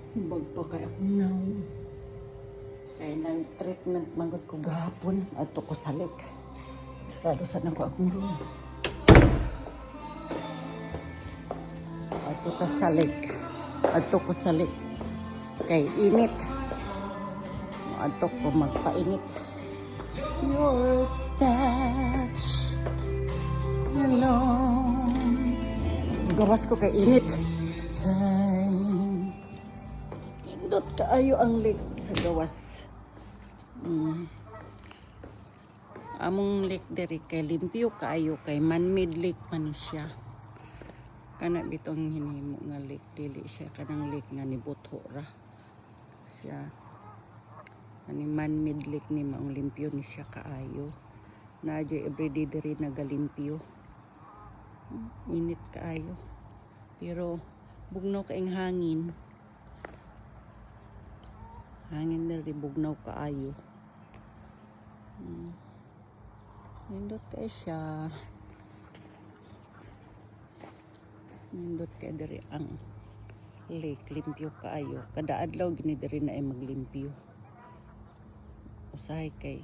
Bag pa kaya akong now. Kaya nag-treatment magod ko gahapon. Ato ko salik. Sarado sana ko akong room. Ato ka salik. Ato ko salik. Kay init. Ato ko magpainit. Your touch alone. Gawas ko kay init. Time. Indot kaayo ang lake sa gawas. Among lake diri kay limpyo kaayo kay man-made lake man ni siya. Kana bitong hinimo nga lake dili siya kanang lake nga nibutho ra. Siya ani man-made lake ni maong limpyo ni siya kaayo. Nadyo everyday diri nagalimpyo. Init kaayo. Pero bugnaw kaing hangin. Hangin diri bugnaw kaayo. Nindot kay siya. Nindot kay diri ang lake limpyo kaayo. Kada adlaw gini diri na ay maglimpyo. Usahay kay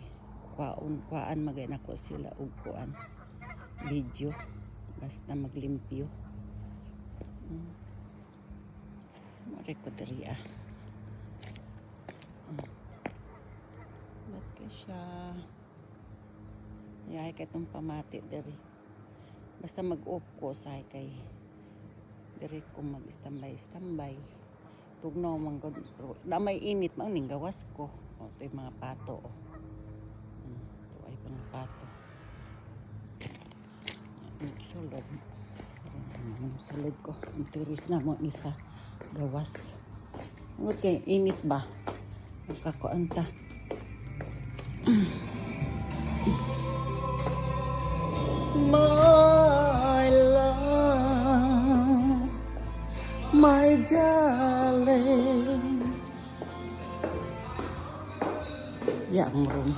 kuan magay nako sila og kuan video basta maglimpyo. Mare ko diri Ba't ka siya? Yahay ka itong pamati diri. Basta mag-off ko sa kay diri ko mag-standby. Tugnaw manggod. Na may init ning gawas ko. O, ito yung mga pato. Ito ay mga pato. Sulod. Sulod ko. Ang tiris na mo isa gawas. Ngunit kayo, init ba? Nakakuanta. My love, my darling. Yang room.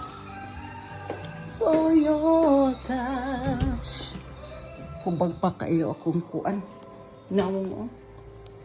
For your touch. Kubag pa kayo akong kuan. Nawong